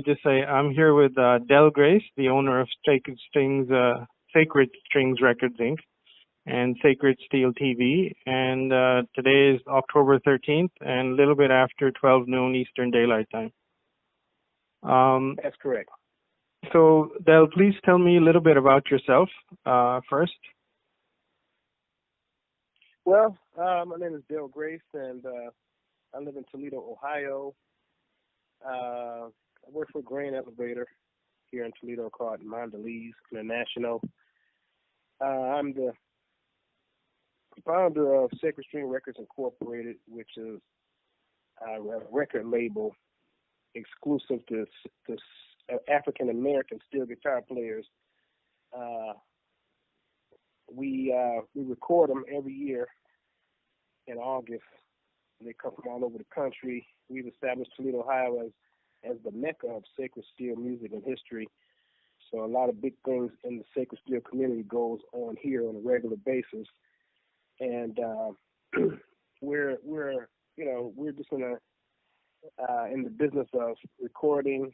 just say I'm here with Del Grace, the owner of Sacred Strings Records Inc. and Sacred Steel TV. And today is October 13th and a little bit after 12 noon Eastern Daylight Time. That's correct. So, Del, please tell me a little bit about yourself first. Well, my name is Del Grace, and I live in Toledo, Ohio. I work for a grain elevator here in Toledo called Mondelez International. I'm the founder of Sacred String Records Incorporated, which is a record label exclusive to African American steel guitar players. We record them every year in August. They come from all over the country. We've established Toledo, Ohio as the mecca of sacred steel music and history. So a lot of big things in the sacred steel community goes on here on a regular basis. And we're just in the business of recording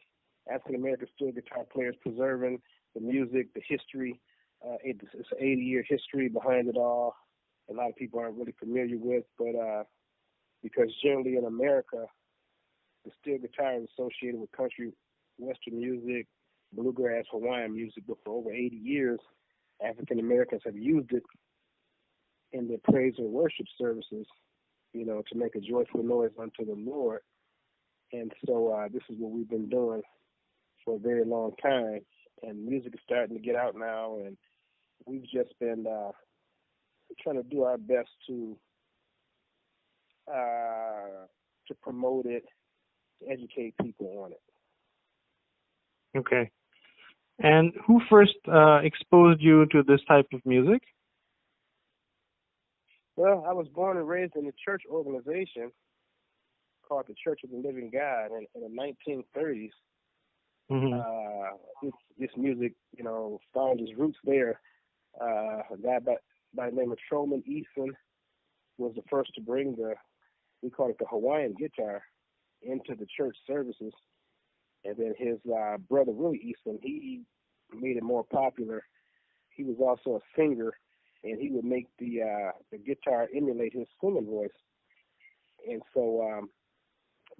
African American steel guitar players, preserving the music, the history. It's an 80-year history behind it all. A lot of people aren't really familiar with, but because generally in America, the steel guitar is associated with country, western music, bluegrass, Hawaiian music, but for over 80 years, African Americans have used it in their praise and worship services, to make a joyful noise unto the Lord. And so this is what we've been doing for a very long time, and music is starting to get out now, and we've just been trying to do our best to promote it, to educate people on it. Okay. And who first exposed you to this type of music? Well, I was born and raised in a church organization called the Church of the Living God in the 1930s. Mm-hmm. This music, found its roots there. A guy by the name of Truman Eason was the first to bring we call it the Hawaiian guitar, into the church services. And then his brother, Willie Eason, he made it more popular. He was also a singer, and he would make the guitar emulate his singing voice. And so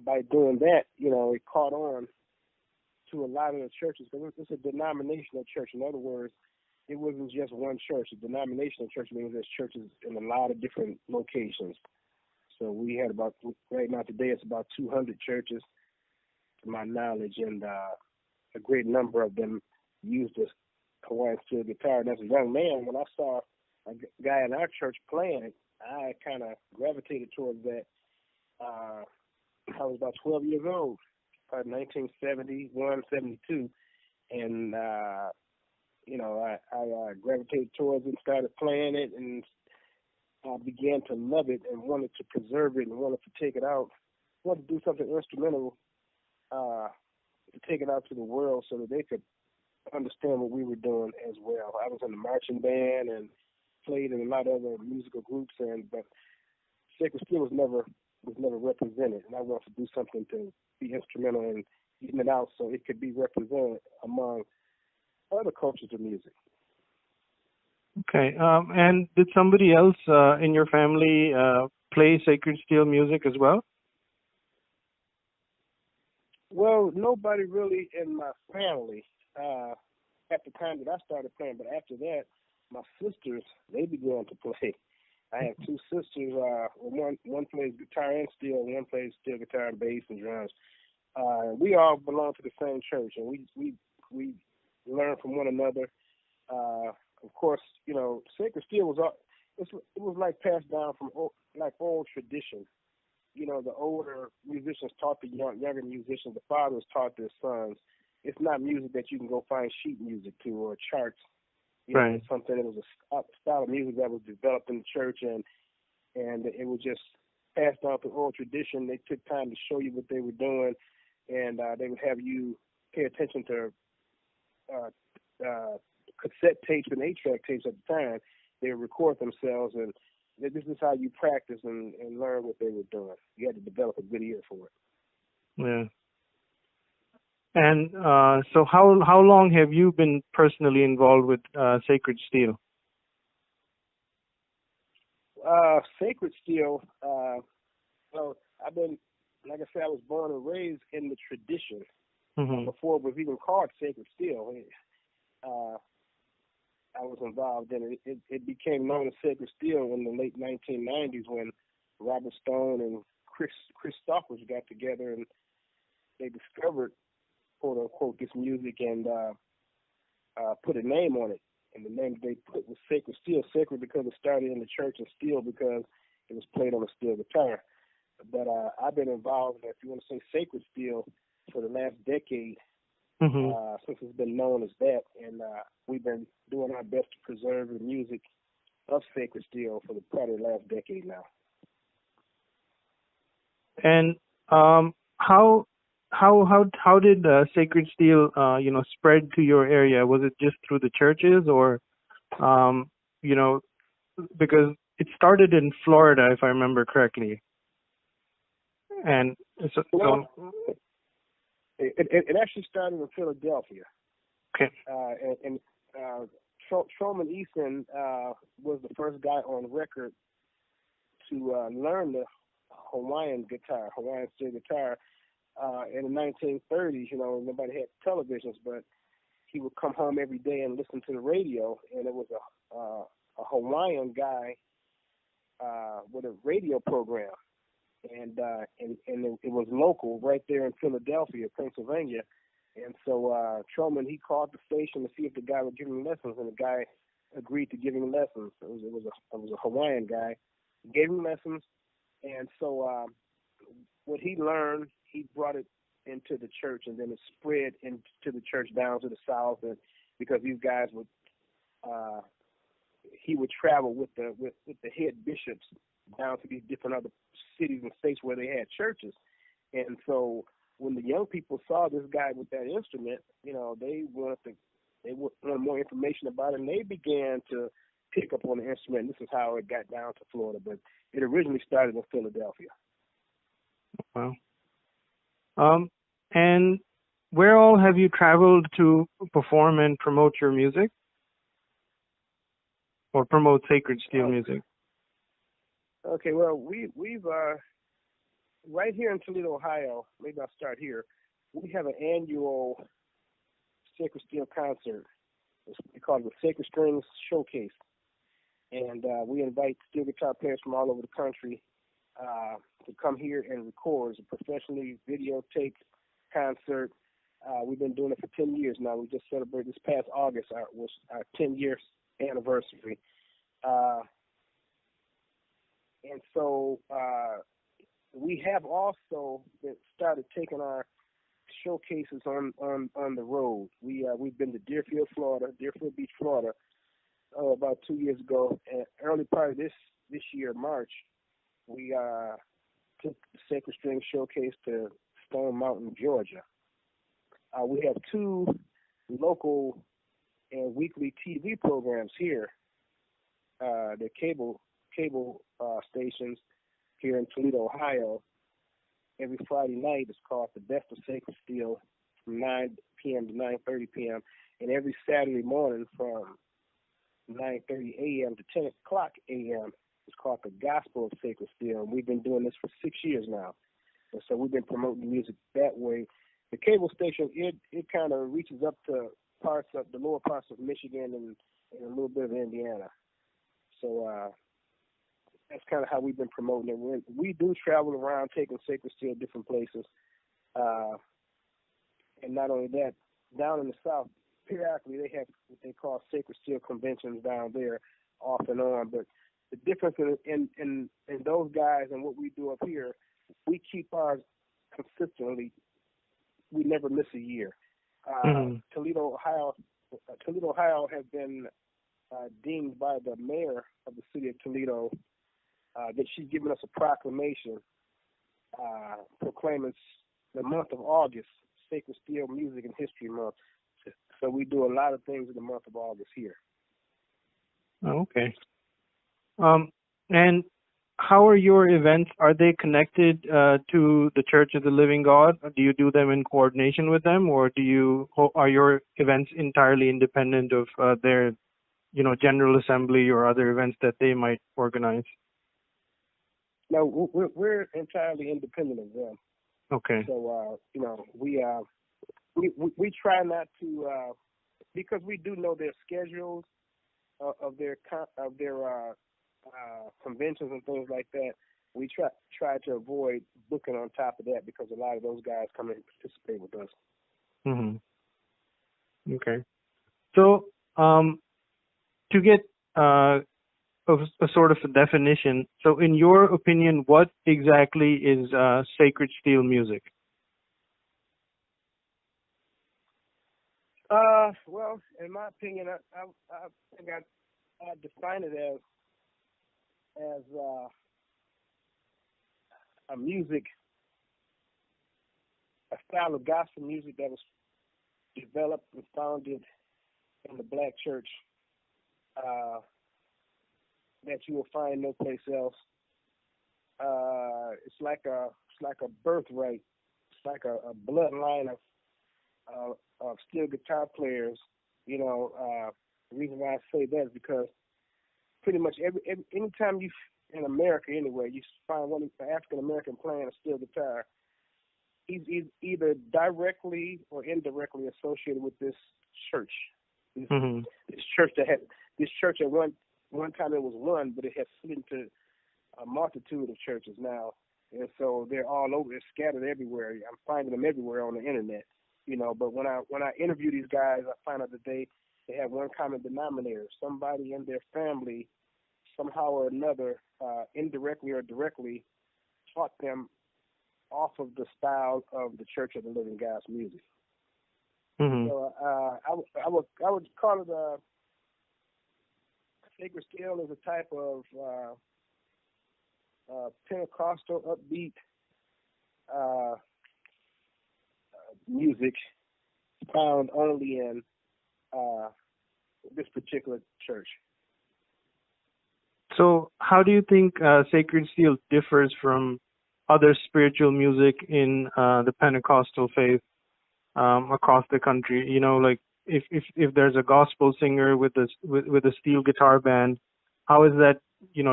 by doing that, it caught on to a lot of the churches, because it's a denominational church. In other words, it wasn't just one church. A denominational church means there's churches in a lot of different locations. So we had right now today it's about 200 churches, to my knowledge, and a great number of them use this Hawaiian steel guitar. And as a young man, when I saw a guy in our church playing it, I kind of gravitated towards that. I was about 12 years old, probably 1971, 72, and I gravitated towards it, started playing it, and I began to love it and wanted to preserve it and wanted to take it out. Wanted to do something instrumental to take it out to the world so that they could understand what we were doing as well. I was in the marching band and played in a lot of other musical groups, but sacred steel was never represented, and I wanted to do something to be instrumental in getting it out so it could be represented among other cultures of music. Okay. And did somebody else in your family play sacred steel music as well? Well, nobody really in my family at the time that I started playing, but after that, my sisters, they began to play. I have two sisters. One plays guitar and steel, and one plays steel guitar and bass and drums. We all belong to the same church, and we learn from one another. Of course, sacred steel it was like passed down from old tradition. The older musicians taught the younger musicians. The fathers taught their sons. It's not music that you can go find sheet music to or charts. Right. It's something that was a style of music that was developed in the church, and it was just passed down through oral tradition. They took time to show you what they were doing, and they would have you pay attention to cassette tapes and 8-track tapes at the time. They would record themselves, and this is how you practice and learn what they were doing. You had to develop a good ear for it. Yeah. And so how long have you been personally involved with Sacred Steel? Sacred Steel, well, I've been, like I said, I was born and raised in the tradition before it was even called Sacred Steel. I was involved in it. It became known as Sacred Steel in the late 1990s when Robert Stone and Chris Stockers got together and they discovered, quote unquote, this music and put a name on it. And the name they put was Sacred Steel. Sacred because it started in the church, and steel because it was played on a steel guitar. But I've been involved, if you want to say Sacred Steel, for the last decade, since it's been known as that. And we've been doing our best to preserve the music of Sacred Steel for probably the last decade now. And how did Sacred Steel spread to your area? Was it just through the churches, or because it started in Florida, if I remember correctly, and so it actually started in Philadelphia. Okay. And Truman Easton was the first guy on record to learn the Hawaiian steel guitar. In the 1930s, nobody had televisions, but he would come home every day and listen to the radio, and it was a Hawaiian guy with a radio program, and it was local right there in Philadelphia, Pennsylvania. And so Truman, he called the station to see if the guy would give him lessons, and the guy agreed to give him lessons. It was a Hawaiian guy. He gave him lessons, and so what he learned, he brought it into the church, and then it spread into the church down to the south. And because these guys would, he would travel with the head bishops down to these different other cities and states where they had churches. And so when the young people saw this guy with that instrument, they wanted more information about it, and they began to pick up on the instrument. This is how it got down to Florida, but it originally started in Philadelphia. Wow. And where all have you traveled to perform and promote your music, or promote Sacred Steel music? Okay, well, we've right here in Toledo, Ohio. Maybe I'll start here. We have an annual Sacred Steel concert. We call it the Sacred Strings Showcase, and we invite steel guitar players from all over the country to come here and record. It's a professionally videotaped concert. We've been doing it for 10 years now. We just celebrated this past August was our 10-year anniversary. And so we have also started taking our showcases on the road. We've been to Deerfield Beach, Florida, about 2 years ago. And early part of this year, March, we took the Sacred String Showcase to Stone Mountain, Georgia. We have 2 local and weekly TV programs here. The cable stations here in Toledo, Ohio. Every Friday night it's called The Best of Sacred Steel from 9 p.m. to 9:30 p.m. And every Saturday morning from 9:30 a.m. to 10 o'clock a.m. it's called The Gospel of Sacred Steel. And we've been doing this for 6 years now. And so we've been promoting the music that way. The cable station, it kind of reaches up to the lower parts of Michigan and a little bit of Indiana. So that's kind of how we've been promoting it. We do travel around taking Sacred Steel different places. And not only that, down in the South, periodically they have what they call Sacred Steel conventions down there off and on. But the difference in those guys and what we do up here, we keep ours consistently. We never miss a year. Toledo, Ohio has been deemed by the mayor of the city of Toledo that she's given us a proclamation proclaiming the month of August, Sacred Steel Music and History Month. So we do a lot of things in the month of August here. Okay. And how are your events? Are they connected to the Church of the Living God? Do you do them in coordination with them, or are your events entirely independent of their, General Assembly or other events that they might organize? No, we're entirely independent of them. Okay. So we try not to because we do know their schedules of their conventions and things like that. We try to avoid booking on top of that because a lot of those guys come in and participate with us. Mm-hmm. Okay. So to get a sort of a definition, so in your opinion, what exactly is sacred steel music? Well, in my opinion, I think I define it as a music, a style of gospel music that was developed and founded in the black church that you will find no place else. It's like a birthright. It's like a bloodline of steel guitar players. The reason why I say that is because pretty much anytime you in America anywhere you find one African American playing a steel guitar, he's either directly or indirectly associated with this church. This church at one time it was one, but it has split into a multitude of churches now, and so they're all over. They're scattered everywhere. I'm finding them everywhere on the internet. But when I interview these guys, I find out that they have one common denominator. Somebody in their family, somehow or another, indirectly or directly, taught them off of the style of the Church of the Living God's music. Mm-hmm. So I would call it a sacred steel is a type of Pentecostal upbeat music found only in this particular church. So how do you think sacred steel differs from other spiritual music in the Pentecostal faith across the country? Like if there's a gospel singer with a steel guitar band, how is that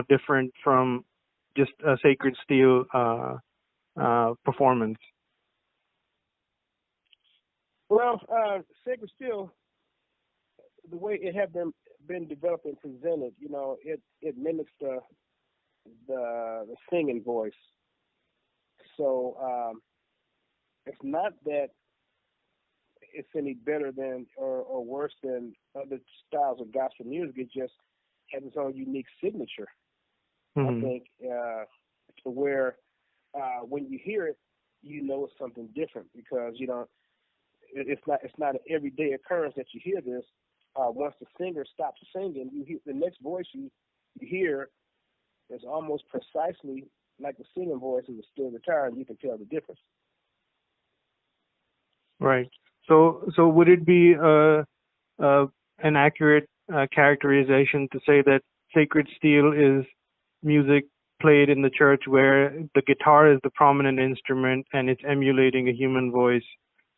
different from just a sacred steel performance? Well, sacred steel, the way it had been developed and presented, it mimics the singing voice. So it's not that it's any better than or worse than other styles of gospel music. It just has its own unique signature. Mm-hmm. I think to where when you hear it, it's something different because it's not an everyday occurrence that you hear this. Once the singer stops singing, you hear the next voice you hear is almost precisely like the singing voice of the steel guitar, and you can tell the difference. Right. So would it be an accurate characterization to say that sacred steel is music played in the church where the guitar is the prominent instrument and it's emulating a human voice,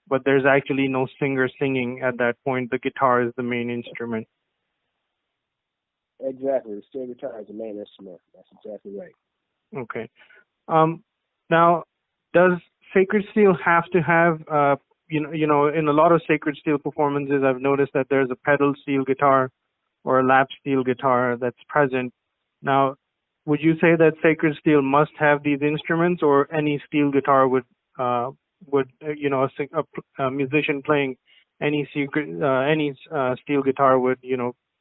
but there's actually no singer singing at that point? The guitar is the main instrument. Exactly. The steel guitar is the main instrument. That's exactly right. Okay. Now, does sacred steel have to have in a lot of sacred steel performances, I've noticed that there's a pedal steel guitar or a lap steel guitar that's present. Now, would you say that sacred steel must have these instruments, or any steel guitar would a musician playing any steel guitar would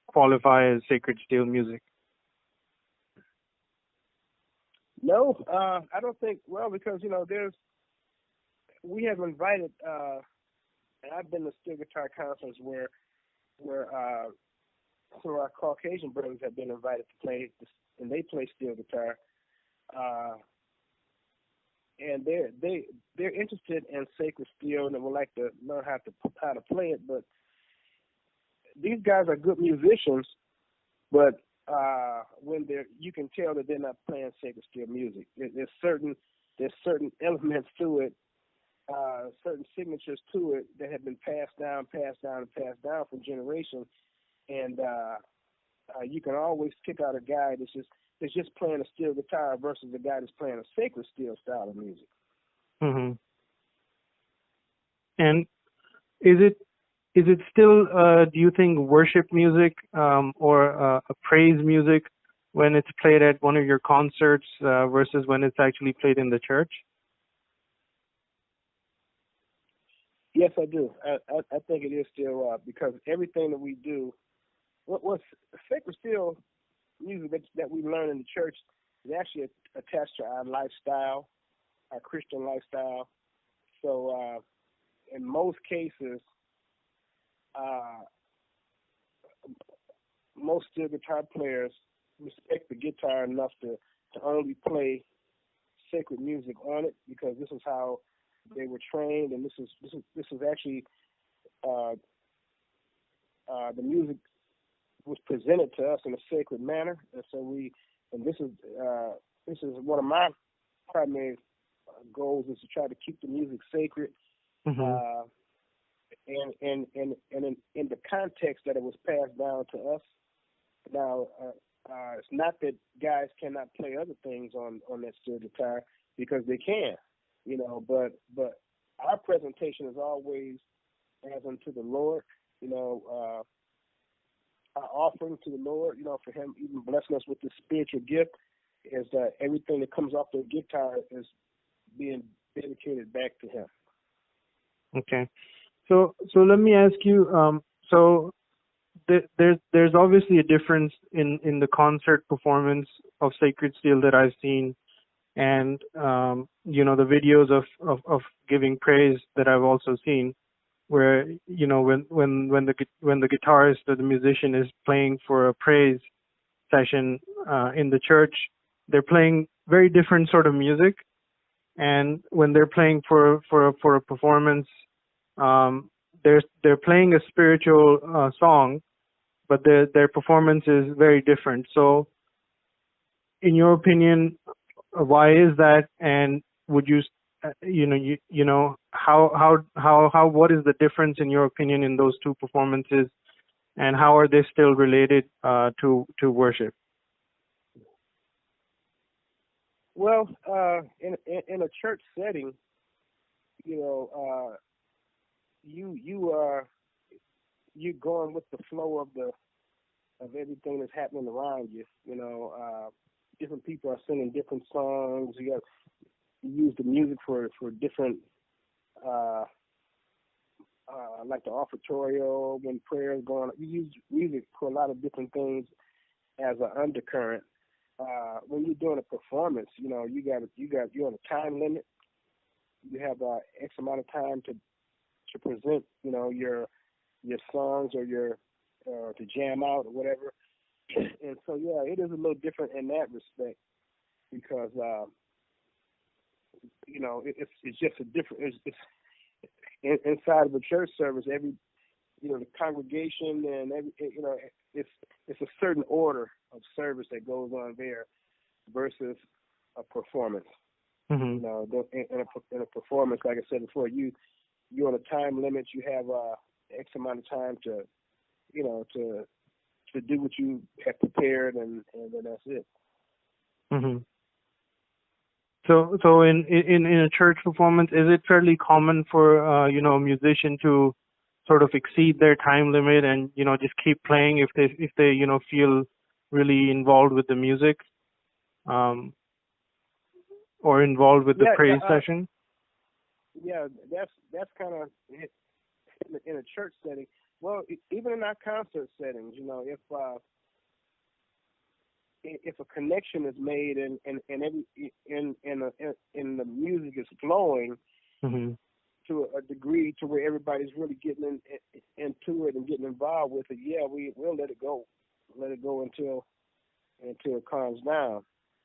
qualify as sacred steel music? No, I don't think. Well, because we have invited, and I've been to steel guitar concerts where some of our Caucasian brothers have been invited to play, and they play steel guitar, and they're interested in sacred steel and they would like to learn how to play it. But these guys are good musicians, but when you can tell that they're not playing sacred steel music. There's certain elements to it, certain signatures to it that have been passed down, and passed down from generation, and you can always pick out a guy that's just playing a steel guitar versus a guy that's playing a sacred steel style of music. Hmm. And is it still, do you think, worship music or a praise music when it's played at one of your concerts versus when it's actually played in the church? Yes, I do. I think it is still because everything that we do, what's sacred steel music that we learn in the church is actually attached to our lifestyle, our Christian lifestyle. So in most cases, most steel guitar players respect the guitar enough to only play sacred music on it because this is how they were trained, and this is actually the music was presented to us in a sacred manner, and this is one of my primary goals is to try to keep the music sacred, Mm-hmm. and in the context that it was passed down to us. Now, it's not that guys cannot play other things on that steel guitar because they can, but our presentation is always as unto the Lord, our offering to the Lord, for Him even blessing us with this spiritual gift is that everything that comes off the guitar is being dedicated back to Him. Okay. So let me ask you, so there's obviously a difference in the concert performance of Sacred Steel that I've seen, and the videos of giving praise that I've also seen, where when the guitarist or the musician is playing for a praise session in the church, they're playing very different sort of music, and when they're playing for a performance, they're playing a spiritual song, but their performance is very different. So, in your opinion, why is that? And would you, how what is the difference in your opinion in those two performances, and how are they still related to worship? Well, in a church setting, you're going with the flow of everything that's happening around you. Different people are singing different songs. You use the music for different, like the offertorial when prayer is going on. You use music for a lot of different things as an undercurrent. When you're doing a performance, you're on a time limit. You have X amount of time to present, your songs or your to jam out or whatever. And so, yeah, it is a little different in that respect because, it's just a different. It's inside of a church service. The congregation and it's a certain order of service that goes on there versus a performance. Mm-hmm. In a performance, like I said before, you're on a time limit. You have X amount of time to do what you have prepared, and then that's it. Mm-hmm. So in a church performance, is it fairly common for a musician to sort of exceed their time limit and just keep playing if they feel really involved with the music, or involved with the praise session? Yeah, that's kind of in a church setting. Well, even in our concert settings, if a connection is made and the music is flowing, mm-hmm. to a degree to where everybody's really getting into it and getting involved with it, we'll let it go until it calms down.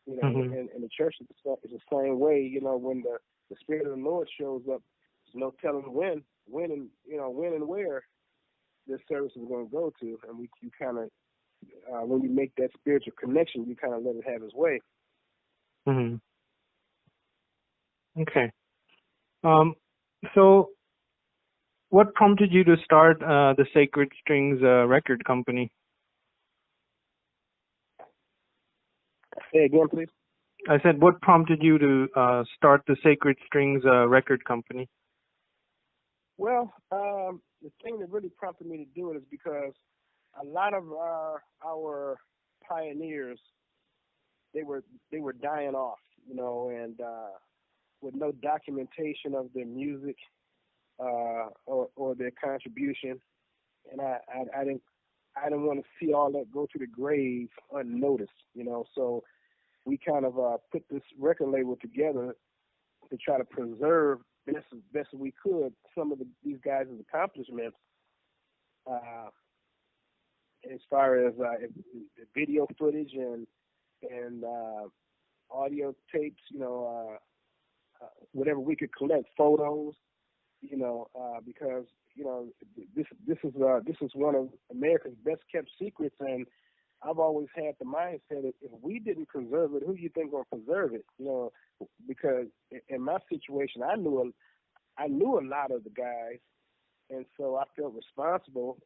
Mm-hmm. And the church is the same way. When the Spirit of the Lord shows up, there's no telling when and where this service is going to go to, and you kind of when you make that spiritual connection, you kind of let it have its way. Hmm. Okay. So what prompted you to start the Sacred Strings record company? Say again, please. I said, what prompted you to start the Sacred Strings record company? Well, the thing that really prompted me to do it is because a lot of our pioneers, they were dying off, and with no documentation of their music or their contribution, and I didn't want to see all that go to the grave unnoticed, So we kind of put this record label together to try to preserve best as we could some of these guys' accomplishments, as far as video footage and audio tapes, whatever we could collect, photos, because this is one of America's best kept secrets, and I've always had the mindset that if we didn't preserve it, who do you think will preserve it? Because in my situation, I knew a lot of the guys, and so I felt responsible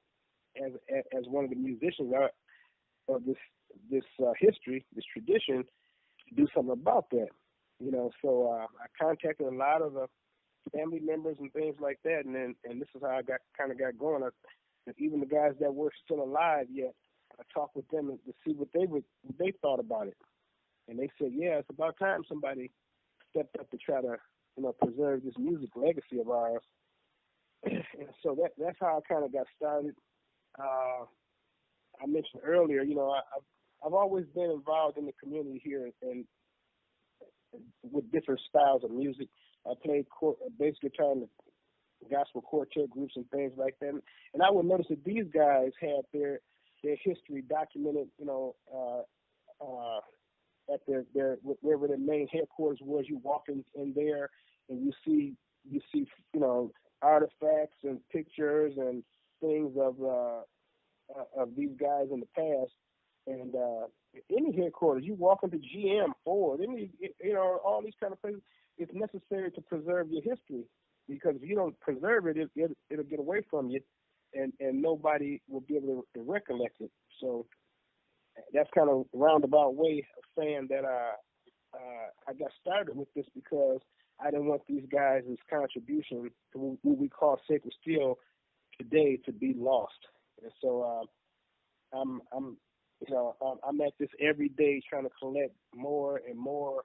as one of the musicians of this history, this tradition, to do something about that. So I contacted a lot of the family members and things like that, and this is how I got going. Even the guys that were still alive yet, I talked with them to see what they thought about it, and they said, yeah, it's about time somebody stepped up to try to preserve this music legacy of ours. And so that's how I kind of got started. I mentioned earlier, I've always been involved in the community here and with different styles of music. I played bass guitar in the gospel quartet groups and things like that. And I would notice that these guys had their history documented, at their wherever their main headquarters was. You walk in there and you see artifacts and pictures and things of these guys in the past. And any headquarters, you walk into GM, Ford, all these kind of places, it's necessary to preserve your history, because if you don't preserve it, it'll get away from you, and nobody will be able to recollect it. So that's kind of a roundabout way of saying that I got started with this because I didn't want these guys' contribution to what we call sacred steel today to be lost. And so I'm at this every day trying to collect more and more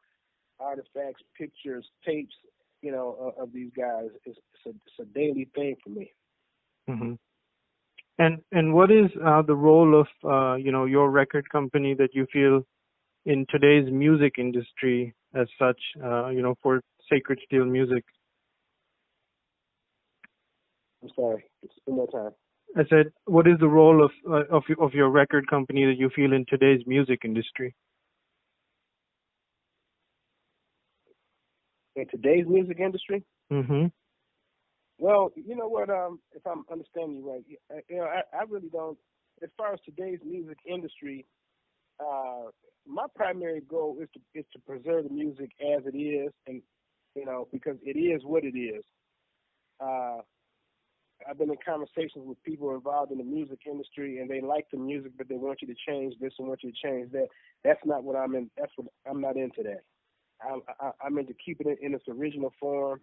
artifacts, pictures, tapes, of these guys. It's a daily thing for me. Mm-hmm. And what is the role of your record company that you feel in today's music industry as such, for Sacred Steel Music? I'm sorry, one more time. I said, what is the role of your record company that you feel in today's music industry? In today's music industry? Mm-hmm. Well, you know what? If I'm understanding you right, I really don't. As far as today's music industry, my primary goal is to preserve the music as it is, and because it is what it is. I've been in conversations with people involved in the music industry, and they like the music, but they want you to change this and want you to change that. That's not what I'm in. That's what I'm not into. That I'm into keeping it in its original form.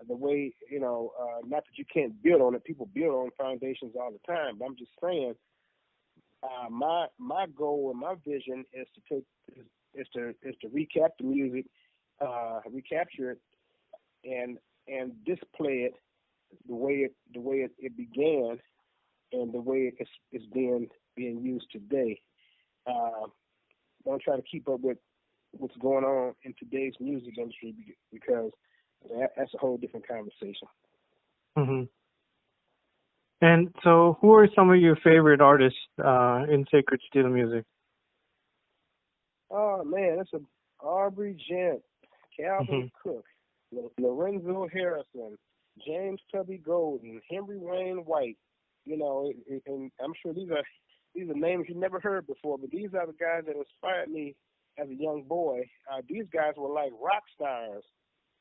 The way, not that you can't build on it. People build on foundations all the time, but I'm just saying, my goal and my vision is to recap the music, recapture it, and display it the way it began and the way it's being used today. Don't try to keep up with what's going on in today's music industry, because that's a whole different conversation. Mm-hmm. And so, who are some of your favorite artists in Sacred Steel Music? Oh man, that's Aubrey Gent, Calvin Cook, Lorenzo Harrison, James Tubby Golden, Henry Wayne White. And I'm sure these are these are names you never heard before, but these are the guys that inspired me as a young boy. These guys were like rock stars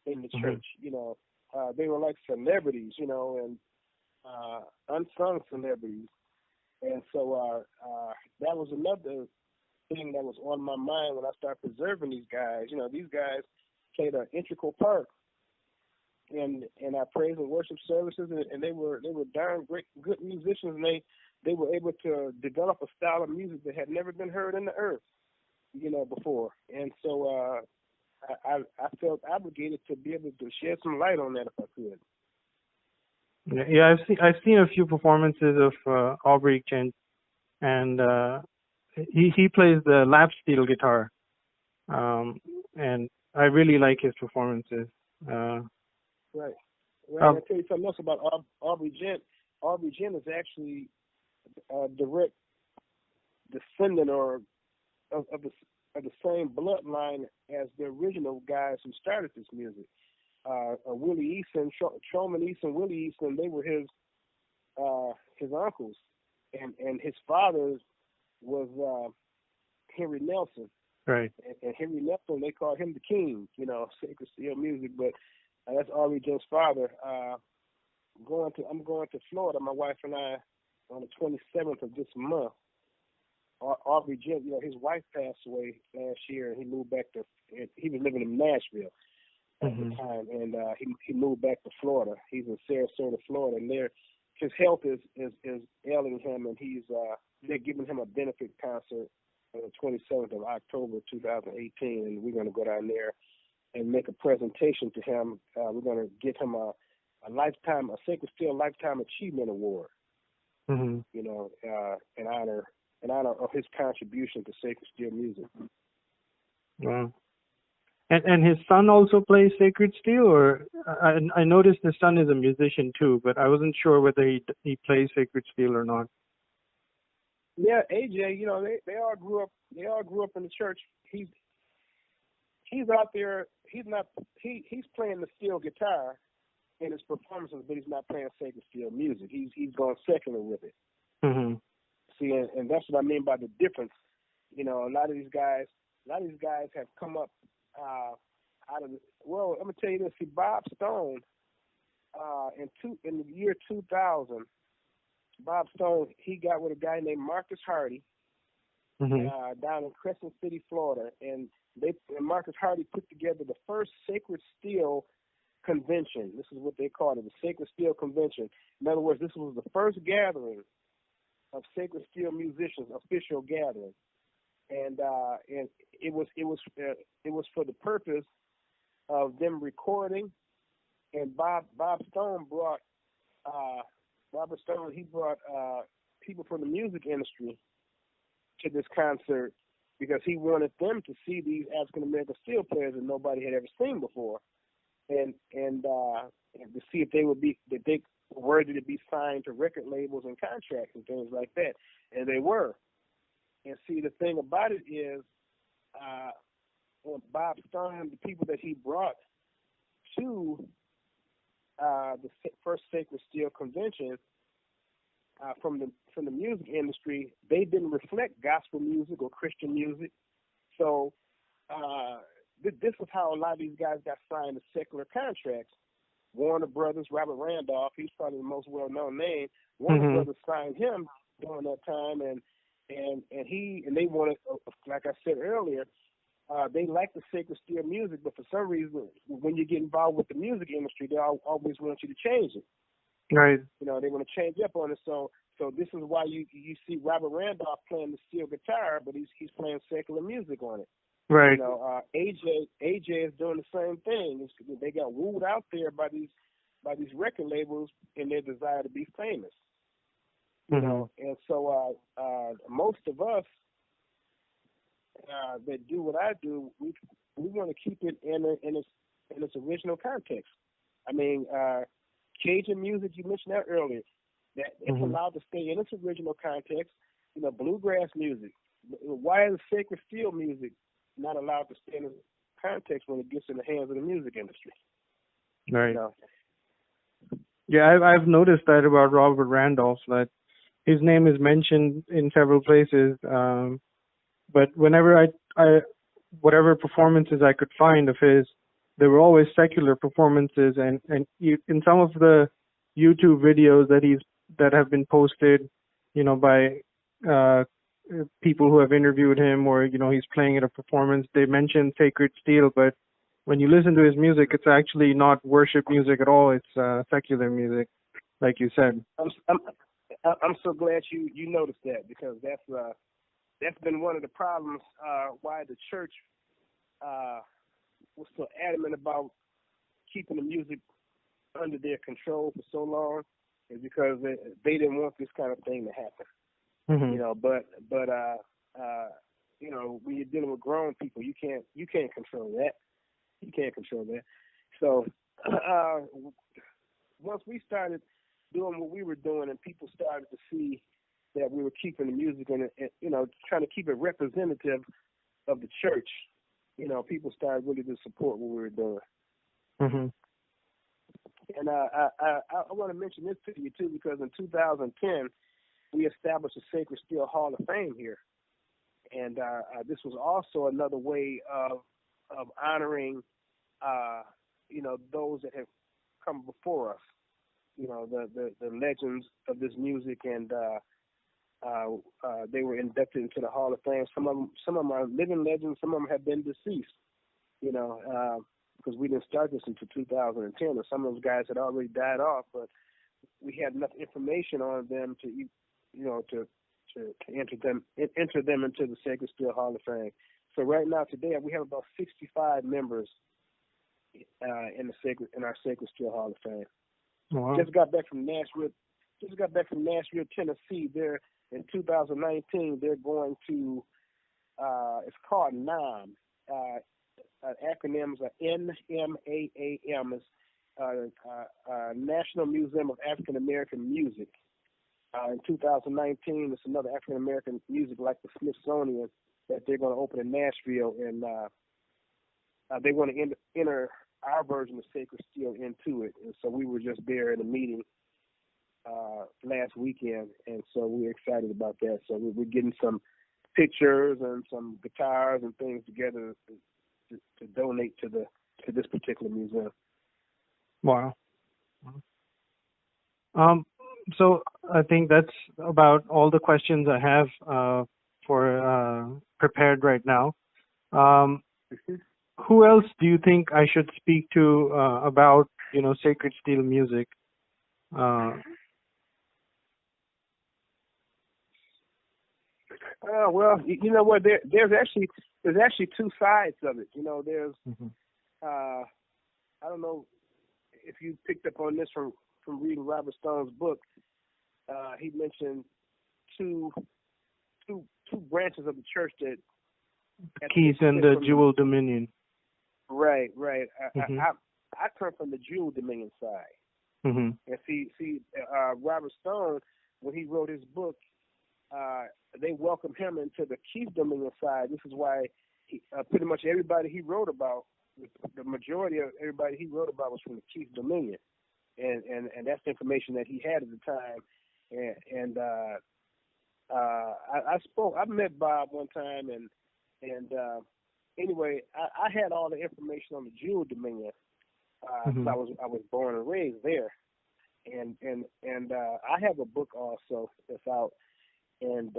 in the church. They were like celebrities, and unsung celebrities. And so that was another thing that was on my mind when I started preserving these guys. These guys played an integral part in our praise and worship services, and they were darn good musicians, and they were able to develop a style of music that had never been heard in the earth, before. And so I felt obligated to be able to shed some light on that if I could. Yeah, I've seen a few performances of Aubrey Kent, and he plays the lap steel guitar, and I really like his performances. Right. Well, I'll tell you something else about Aubrey Gent. Aubrey Gent is actually a direct descendant of the same bloodline as the original guys who started this music. Willie Easton, Truman Easton, Willie Easton, they were his uncles, and his father was Henry Nelson. Right. And Henry Nelson, they called him the king, sacred steel music. But that's Aubrey Gent's father. I'm going to Florida, my wife and I, on the 27th of this month. Aubrey Gent, his wife passed away last year, and he moved back he was living in Nashville at the time, and he moved back to Florida. He's in Sarasota, Florida, and his health is ailing him, and they're giving him a benefit concert on the 27th of October 2018, and we're going to go down there and make a presentation to him. We're going to give him a Sacred Steel Lifetime Achievement Award, in honor of his contribution to sacred steel music. Wow. And his son also plays sacred steel, or I noticed his son is a musician too, but I wasn't sure whether he plays sacred steel or not. Yeah, AJ, they all grew up in the church. He's out there. He's playing the steel guitar in his performances, but he's not playing sacred steel music. He's going secular with it. Mm-hmm. See, and that's what I mean by the difference. A lot of these guys have come up out of well, I'm gonna tell you this. See, Bob Stone, in the year 2000, Bob Stone, he got with a guy named Marcus Hardy down in Crescent City, Florida, and Marcus Hardy put together the first Sacred Steel Convention. This is what they called it, the Sacred Steel Convention. In other words, this was the first gathering of sacred steel musicians, official gathering, and it was for the purpose of them recording. And Bob Stone brought people from the music industry to this concert because he wanted them to see these African American steel players that nobody had ever seen before, and to see if they would be worthy to be signed to record labels and contracts and things like that, and they were. And see, the thing about it is, Bob Stone, the people that he brought to the first Sacred Steel Convention from the music industry, they didn't reflect gospel music or Christian music. So this is how a lot of these guys got signed to secular contracts. Warner Brothers, Robert Randolph, he's probably the most well-known name. Warner Brothers signed him during that time, and they wanted, like I said earlier, they like the sacred steel music, but for some reason, when you get involved with the music industry, they always want you to change it. Right. They want to change up on it. So this is why you see Robert Randolph playing the steel guitar, but he's playing secular music on it. Right. AJ is doing the same thing. They got wooed out there by these record labels in their desire to be famous. And so most of us that do what I do, we want to keep it in its original context. I mean, Cajun music, you mentioned that earlier, that it's allowed to stay in its original context. Bluegrass music. Why is sacred steel music not allowed to stay in its context when it gets in the hands of the music industry? Right. Yeah, I've noticed that about Robert Randolph, that his name is mentioned in several places. But whenever I whatever performances I could find of his, they were always secular performances, and in some of the YouTube videos that have been posted, by uh, people who have interviewed him, or he's playing at a performance, they mention Sacred Steel, but when you listen to his music, it's actually not worship music at all. It's secular music, like you said. I'm so glad you noticed that, because that's been one of the problems why the church was so adamant about keeping the music under their control for so long, is because they didn't want this kind of thing to happen. Mm-hmm. But when you're dealing with grown people, you can't control that. You can't control that. So once we started doing what we were doing, and people started to see that we were keeping the music and trying to keep it representative of the church, people started really to support what we were doing. Mm-hmm. And I want to mention this to you too, because in 2010 we established a Sacred Steel Hall of Fame here, and this was also another way of honoring those that have come before us, the legends of this music, and they were inducted into the Hall of Fame. Some of them are living legends. Some of them have been deceased. Because we didn't start this until 2010, and some of those guys had already died off, but we had enough information on them to enter them into the Sacred Steel Hall of Fame. So right now, today, we have about 65 members in our Sacred Steel Hall of Fame. Wow. Just got back from Nashville, Tennessee. They're in 2019. They're going to it's called NAM. Acronyms are NMAAM, is National Museum of African American Music. In 2019, it's another African American music like the Smithsonian that they're going to open in Nashville, and they want to enter our version of Sacred Steel into it. And so we were just there in a meeting last weekend, and so we're excited about that. So we're getting some pictures and some guitars and things together to donate to this particular museum. Wow. So I think that's about all the questions I have for prepared right now. Who else do you think I should speak to about Sacred Steel music? Well, you know what? There's actually two sides of it. There's I don't know if you picked up on this from reading Robert Stone's book. He mentioned two branches of the church that Keys and the Jewel Dominion. Right. Mm-hmm. I come from the Jewel Dominion side. Mm-hmm. And see, Robert Stone, when he wrote his book, they welcomed him into the Keith Dominion side. This is why pretty much everybody he wrote about, the majority of everybody he wrote about was from the Keith Dominion, and that's the information that he had at the time. And I met Bob one time, and anyway, I had all the information on the Jewel Dominion. Mm-hmm. I was born and raised there, and I have a book also that's out, and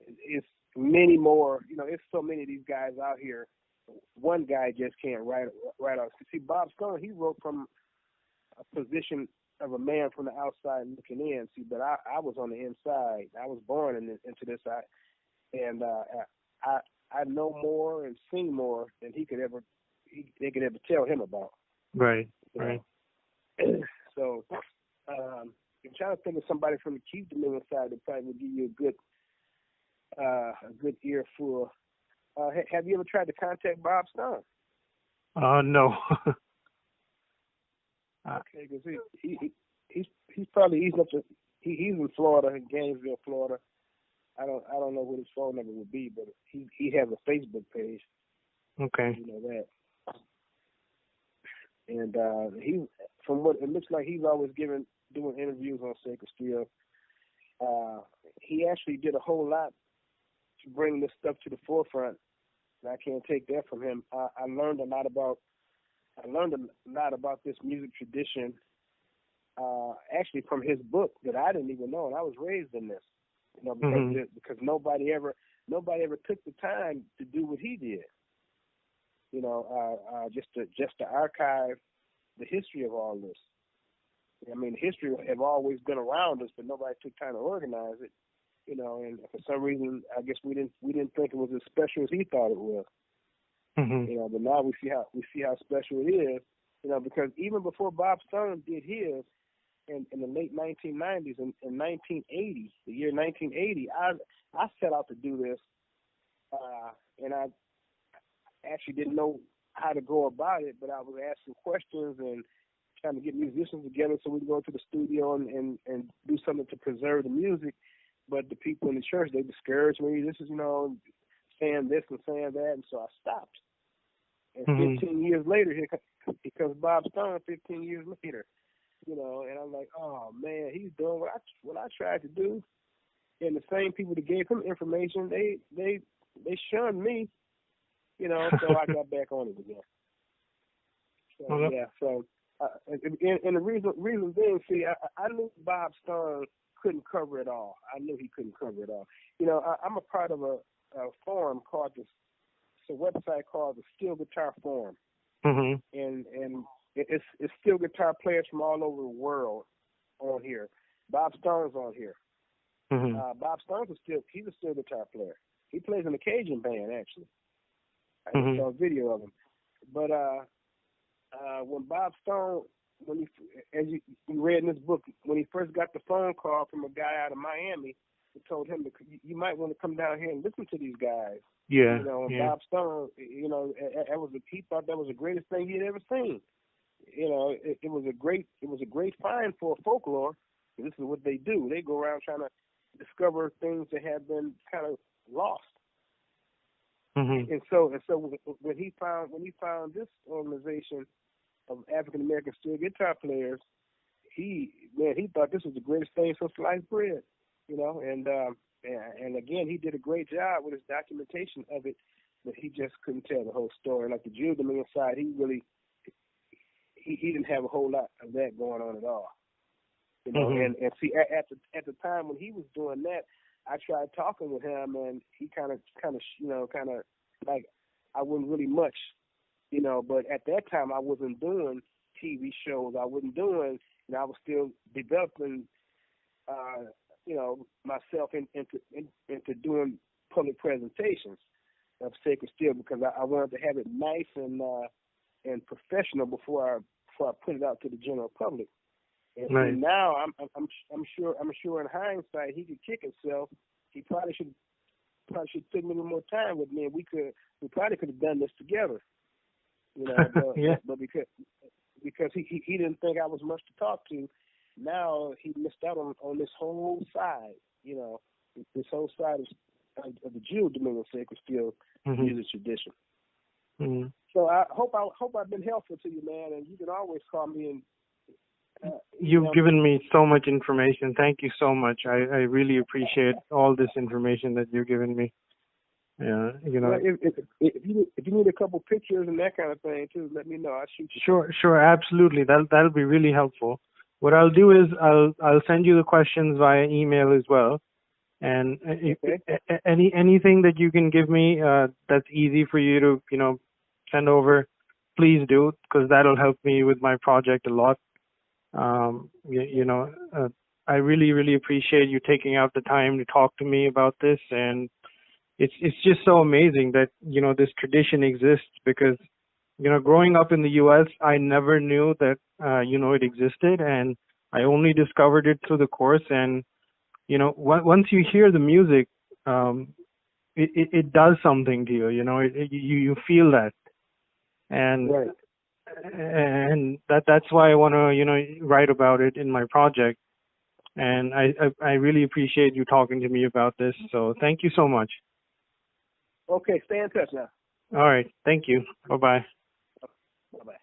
it's many more. It's so many of these guys out here. One guy just can't write out. See, Bob Stone, he wrote from a position of a man from the outside looking in. See, but I was on the inside. I was born into this. And I know more and sing more than they could ever tell him about. Right. Right. So I'm trying to think of somebody from the Keith Dominion side that probably would give you a good earful. Have you ever tried to contact Bob Stone? No. Okay, because he's probably easing up to he's in Florida, in Gainesville, Florida. I don't know what his phone number would be, but he has a Facebook page. Okay. You know that. And he, from what it looks like, he's always giving doing interviews on Sacred Steel. He actually did a whole lot to bring this stuff to the forefront, and I can't take that from him. I learned a lot about this music tradition, actually from his book that I didn't even know, and I was raised in this, because nobody ever took the time to do what he did, just to archive the history of all this. I mean, history have always been around us, but nobody took time to organize it, and for some reason, I guess we didn't think it was as special as he thought it was. But now we see how special it is, because even before Bob Stone did his in the late 1990s, in 1980, the year 1980, I set out to do this, and I actually didn't know how to go about it, but I was asking questions and trying to get musicians together so we could go to the studio and do something to preserve the music. But the people in the church, they discouraged me. This is, saying this and saying that, and so I stopped. And 15 years later, here comes Bob Stone. 15 years later, and I'm like, oh man, he's doing what I tried to do. And the same people that gave him information, they shunned me, So I got back on it again. So yeah, so and the reason being, see, I knew Bob Stone couldn't cover it all. I knew he couldn't cover it all. I'm a part of a forum called a website called the Steel Guitar Forum, and it's steel guitar players from all over the world on here. Bob Stone's on here. Bob Stone's he's a steel guitar player. He plays in a Cajun band, actually. I just saw a video of him. But when Bob Stone, as you read in this book, when he first got the phone call from a guy out of Miami who told him that you might want to come down here and listen to these guys. Yeah. Bob Stone, he thought that was the greatest thing he had ever seen. It was a great find for folklore. This is what they do. They go around trying to discover things that have been kind of lost. And so when he found this organization of African American steel guitar players, he thought this was the greatest thing since sliced bread. And again, he did a great job with his documentation of it, but he just couldn't tell the whole story. Like the Jules Dominion side, he didn't have a whole lot of that going on at all. And see, at the time when he was doing that, I tried talking with him, and he kind of like I wasn't really much, But at that time, I wasn't doing TV shows. I wasn't doing, I was still developing, myself into doing public presentations of Sacred Steel, because I wanted to have it nice and professional before I put it out to the general public. And now I'm sure in hindsight he could kick himself. He probably should take a little more time with me, and we probably could have done this together. But because he didn't think I was much to talk to, now he missed out on this whole side, this whole side of the Jew Dominion Sacred Steel music tradition. So I hope I've been helpful to you, man, and you can always call me and. You've given me so much information. Thank you so much. I really appreciate all this information that you've given me. Yeah, If you need a couple pictures and that kind of thing too, let me know. I'll shoot you. Sure, absolutely. That'll be really helpful. What I'll do is I'll send you the questions via email as well. And anything that you can give me that's easy for you to send over, please do, because that'll help me with my project a lot. I really appreciate you taking out the time to talk to me about this, and it's just so amazing that this tradition exists, because growing up in the U.S. I never knew that it existed, and I only discovered it through the course. And once you hear the music, it does something to you. You feel that, and right. And that's why I want to write about it in my project. And I really appreciate you talking to me about this. So thank you so much. Okay, stay in touch now. All right, thank you. Bye-bye. Bye-bye.